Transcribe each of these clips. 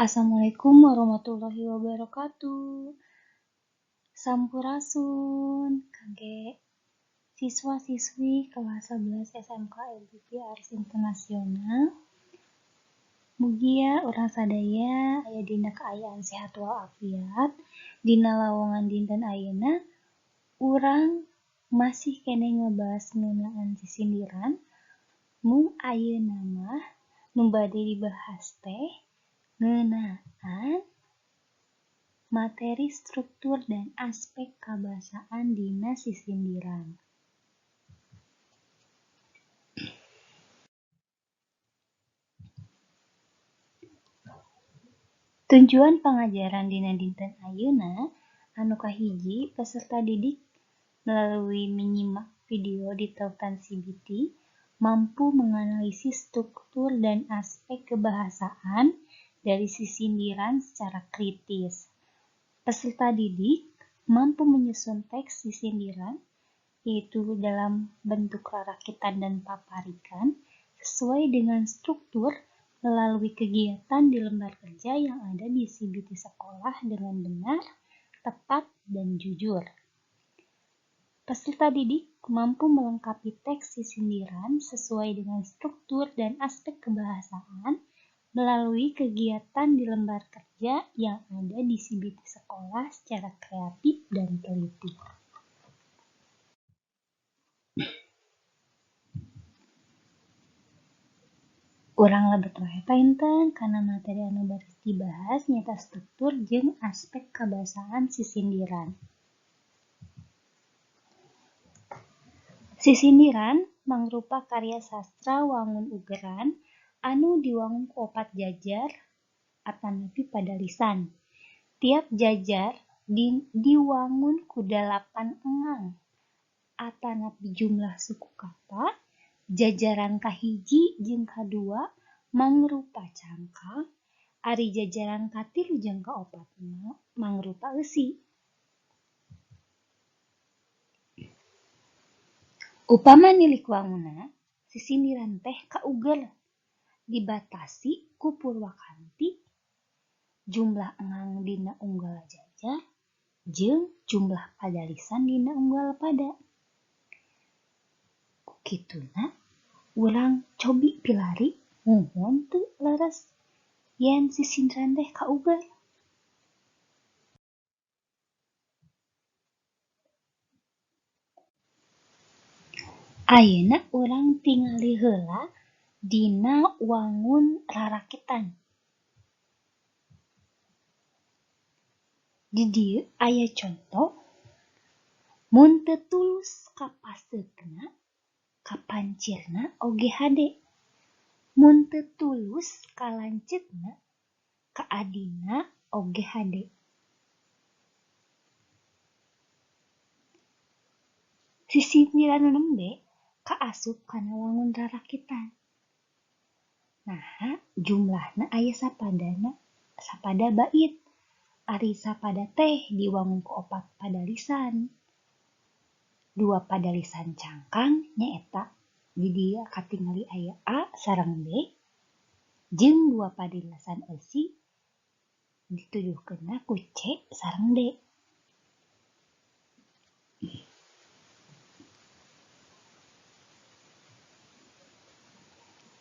Assalamualaikum warahmatullahi wabarakatuh. Sampurasun, kangge siswa-siswi kelas 11 SMK LPP Arts Internasional. Mugia urang sadaya aya dina kaayaan sehat walafiat. Dina lowongan dinten ayeuna urang masih kene ngebahas ngeunaan sisindiran. Mung ayeuna mah nu bade dibahas teh ngeunaan materi struktur dan aspek kabahasaan dina sisindiran. Tujuan pengajaran dina dinten ayeuna anu kahiji, peserta didik melalui menyimak video di tautan CBT mampu menganalisis struktur dan aspek kebahasaan dari sisindiran secara kritis. Peserta didik mampu menyusun teks sisindiran, yaitu dalam bentuk rarakitan dan paparikan, sesuai dengan struktur melalui kegiatan di lembar kerja yang ada di CBT sekolah dengan benar, tepat, dan jujur. Peserta didik mampu melengkapi teks sisindiran sesuai dengan struktur dan aspek kebahasaan melalui kegiatan di lembar kerja yang ada di CBT sekolah secara kreatif dan teliti. Urang lebet wae painten kana materi anu baris dibahas nyata struktur jeung aspek kabahasaan sisindiran. Sisindiran mangrupa karya sastra wangun ugeran anu diwangun ku opat jajar atanapi pada lisan. Tiap jajar diwangun ku 8 engang atanapi jumlah suku kata. Jajaran kahiji jeung kadua mangrupa cangkang, ari jajaran katilu jeung kaopat mangrupa eusi. Upama nilik wangunna, sisindiran teh kauger dibatasi ku purwakanti, jumlah engang dina unggal jajar, jeung jumlah padalisan dina unggal pada. Kukituna urang cobi pilari muhun teu leres yen sisindiran teh kauger. Ayeuna urang tingali heula dina wangun rarakitan. Di dieu aya conto, mun teu tulus kapaseukna, kapancirna oge hade. Mun teu tulus kalanceutna, kaadina oge hade. Sisindiran nu nembe kaasup kana wangun rarakitan. Nah, jumlahna aya sapada bait. Ari sapada teh diwangun ku 4 padalisan. 2 padalisan cangkang nyaeta di dieu katingali aya A sareng B, jeung 2 padalisan eusi dituduhkeunna ku C sareng D.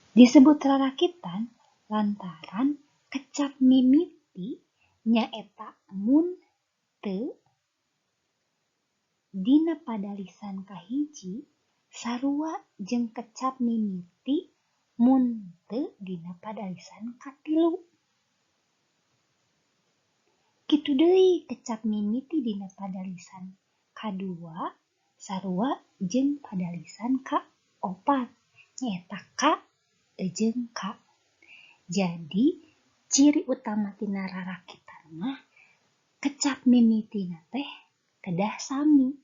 Disebut rarakitan lantaran kecap mimiti nyaeta mun teu dina padalisan kahiji sarua jeung kecap mimiti mun teu dina padalisan katilu. Kitu deui kecap mimiti dina padalisan kadua sarua jeung padalisan kaopat nyaeta K jeung K. Jadi ciri utama tina rarakitan mah kecap mimitina teh kedah sami.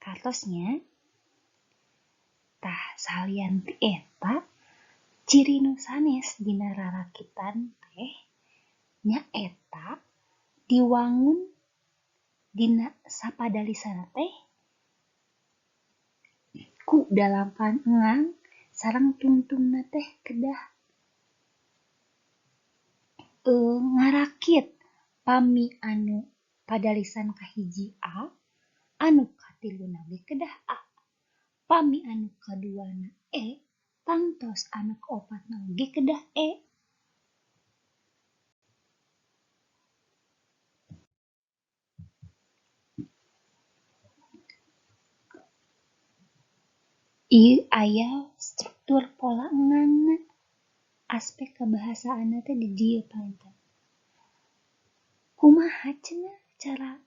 Kartosnya tah salian ti eta ciri nu sanes dina rarakitan teh nyaeta diwangun dina sapadalisan teh ku 8 engang sareng tungtungna teh kedah ngarakit pami anu padalisan kahiji A, anu katiluna ge kedah A. Pami anu kaduana E, tangtos anu kaopatna ge kedah E. Ieu aya struktur pola enganna. Aspek kebahasaanna teh di dieu panten. Kumaha cenah cara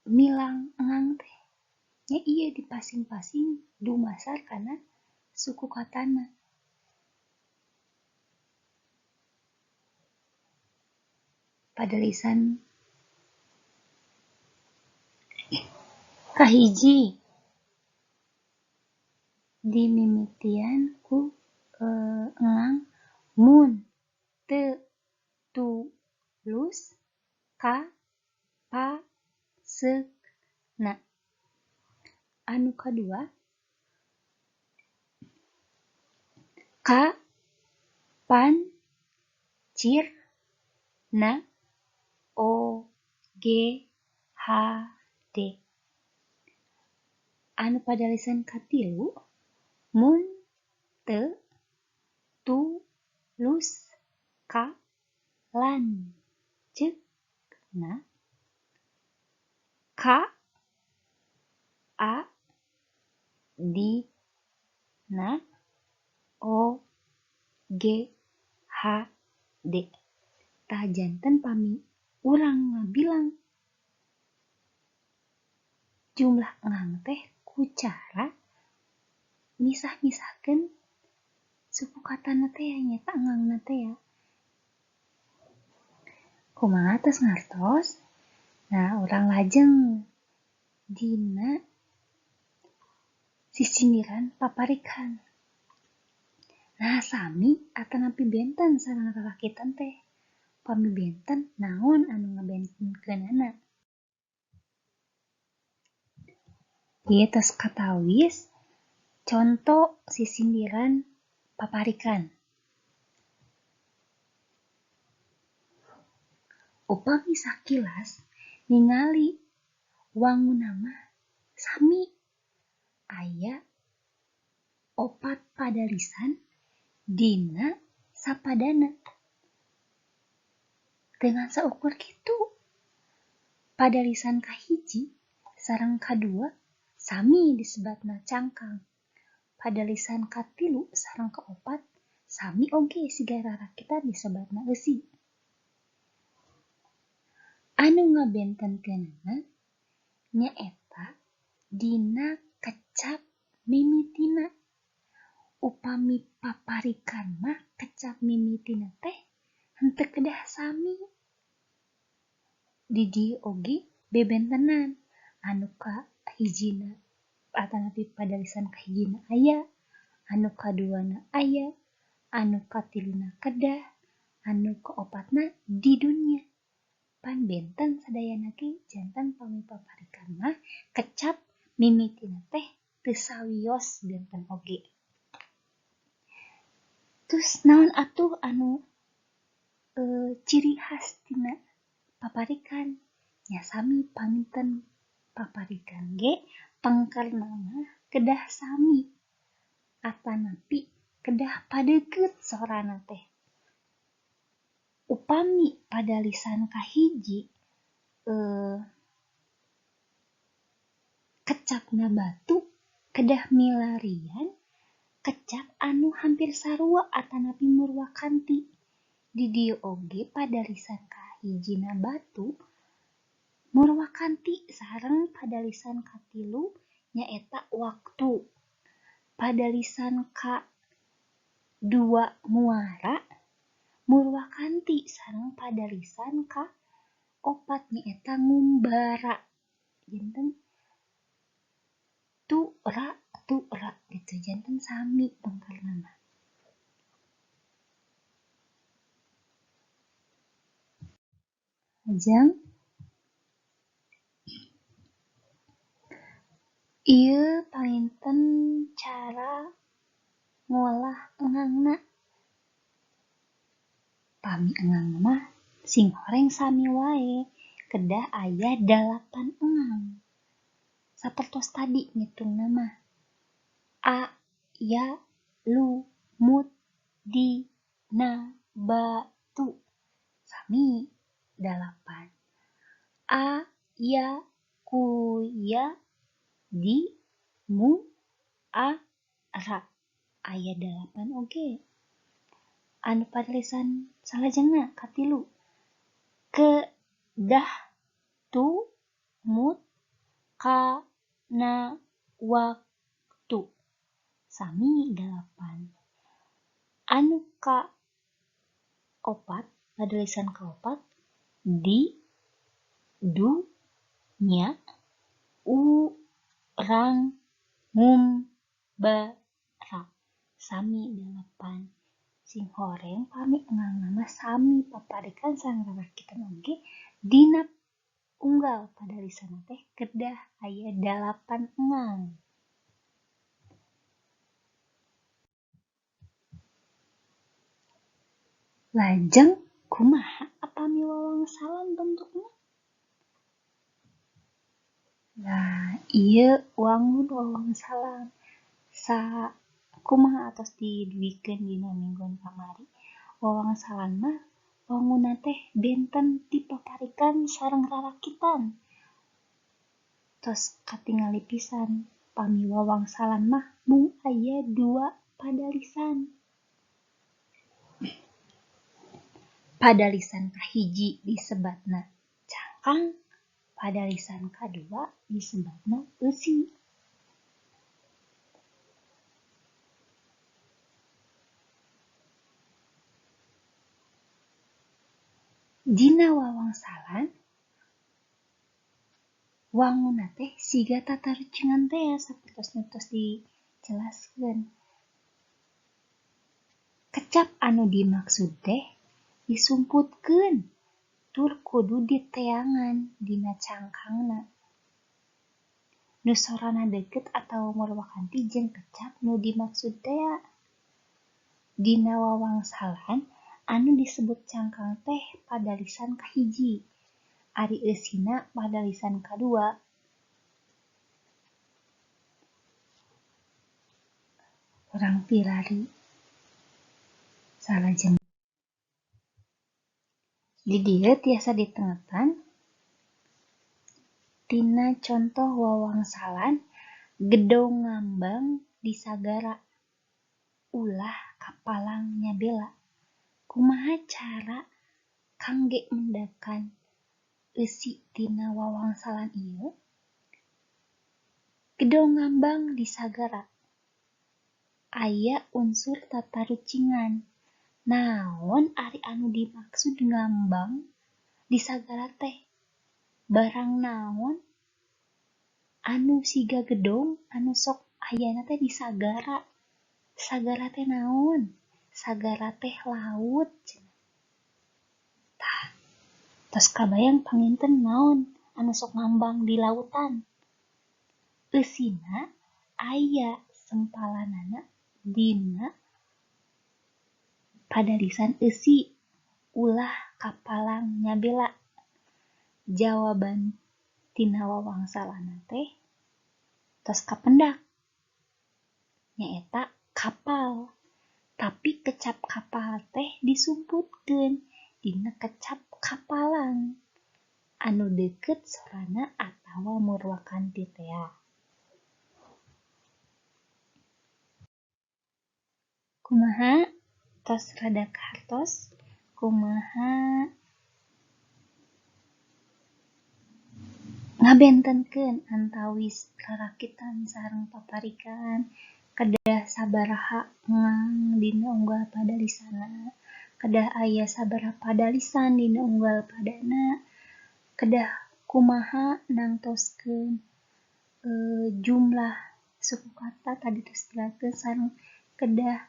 milang engang teh? Nya ieu di pasing-pasing dumasar kana suku katana. Padalisan kahiji dimimitian ku engang mun teu tulus ka paseukna. Anu kadua ka pancirna OGHD. Anu padalisan katilu mun teu tulus ka lanceukna ka a dina OGHD. Tah janten pami urang ngabilang jumlah engang teh ku cara misah-misahkeun suku katana teh nyata engangna teh ya. Kumaha tos ngartos? Nah, urang lajeng dina sisindiran paparikan. Nah, sami atanapi benten sareng rarakitan teh. Pami benten naon anu ngabentenkeunana? Ieu tos katawis conto sisindiran paparikan. Upami sakilas ningali wangunna mah sami aya 4 padalisan dina sapadana. Dengan saukur kitu padalisan kahiji sareng kadua sami disebatna cangkang. Padalisan katilu sareng kaopat sami oge siga rarakitan disebatna eusi. Anu ngabentenkeunana nyaeta dina kecap mimitina. Upami paparikan mah kecap mimitina teh henteu kedah sami. Di dieu oge bebentenan anu kahijina atanapi padalisan kahijina aya, anu kaduana aya, anu katiluna kedah, anu kaopatna di dunya. Pan benten sadayana ge janten pami paparikan mah kecap mimitina teh teu sawios benten oge. Terus naon atuh anu ciri khas tina paparikan? Ya sami paminten paparikan ge pangkerna mah kedah sami atanapi kedah padeukeut sorana teh. Upami padalisan kahiji kecapna batu kedah milarian kecap anu hampir sarua atanapi murwa kanti. Di dieu oge padalisan kahijina batu murwa kanti sareng padalisan katilu nyaeta waktu. Padalisan ka-2 muara murwa kanti sareng padalisan ka-4 nyaeta ngumbara. Janten tura gitu janten sami pangkerna mah. Lajeng ieu painten cara ngolah engangna. Pami engang mah sing horeng sami wae, kedah aya 8 engang. Sapertos tadi ngitung nama a, ya, lu, mut, di, na, batu. Sami 8. A, ya, ku, ya, di, mu, a, ra. Aya 8 oge. Anu padalisan salajengna katilu. Kedah, tu, mut, ka, na, waktu. Sami 8. Anu ka opat, padalisan kaopat, di, du, nya, urang, ngum, bara. Sami 8. Sing horeng pami engang nama sami paparikan sareng rarakitan oge dina unggal padalisan teh kedah aya 8 engang. Lajeng kumaha apami wawangsalan bentukna? Nah, ieu wangun wawangsalan. Kumaha atos diduikeun dina mingguan kamari. Wawangsalan mah wangunna teh benten dipaparikan sareng rarakitan. Tos katingali pisan pami wawangsalan mah mung aya 2 padalisan. Padalisan kahiji disebatna cangkang, padalisan kadua disebatna eusi. Dina wawangsalan wangunna teh siga tatarucingan teh sapertos tos dijelaskeun. Kecap anu dimaksud teh disumputkeun tur kudu diteangan dina cangkangna. Nu sorana deukeut atawa murwakanti jeung kecap nu dimaksud teh. Dina wawangsalan anu disebut cangkang teh padalisan kahiji. Ari eusina padalisan kadua. Urang pirari salajeng. Di dieu tiasa ditengetan tina contoh wawangsalan gedong ngambang di sagara, ulah kapalang nyabela. Kumaha cara kangge mendakan eusi tina wawangsalan ieu? Gedong ngambang di sagara aya unsur tatarucingan. Naon ari anu dimaksud ngambang di sagara teh? Barang naon anu siga gedong anu sok ayana teh di sagara? Sagara teh naon? Sagara teh laut. Tah, tos kabayang panginten naon anu sok ngambang di lautan? Eusina aya sempalanana dina padalisan eusi, ulah kapalang nyabela. Jawaban tina wawangsalana teh tos kapendak nyaeta kapal. Tapi kecap kapal teh disumputkeun dina kecap kapalang anu deukeut sorana atawa murwakanti tea. Kumaha tos rada kahartos kumaha ngabentenkeun antawis rarakitan sareng paparikan kedah sabaraha engang dina unggal padalisanna, kedah aya sabaraha padalisan dina unggal padana, kedah kumaha nangtoskeun jumlah suku kata tadi tos dijelaskeun sareng kedah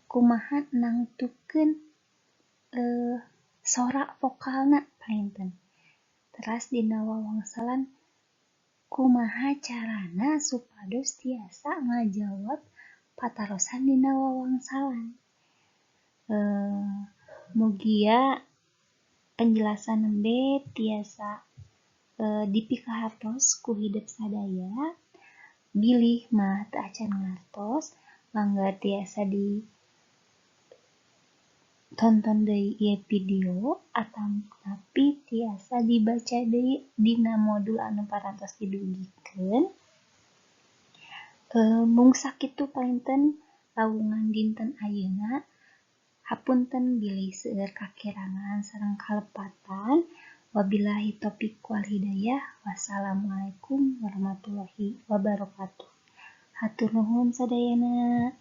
kumaha nangtukeun sora vokalna painten. Teras dina wawangsalan kumaha carana supados tiasa ngajawab patarosan dina wawangsalan. Mugia penjelasan nembe tiasa dipikahartos ku hidup sadaya, bilih mah teu acan ngartos, mangga tiasa ditonton deui ieu video tapi tiasa dibaca deui dina modul anu parantos didugikeun. Mung sakitu painten lawungan dinten ayeuna. Hapunten bilih seueur kakirangan sareng kalepatan. Wabillahi taufiq wal hidayah. Wassalamualaikum warahmatullahi wabarakatuh. Hatur nuhun sadayana.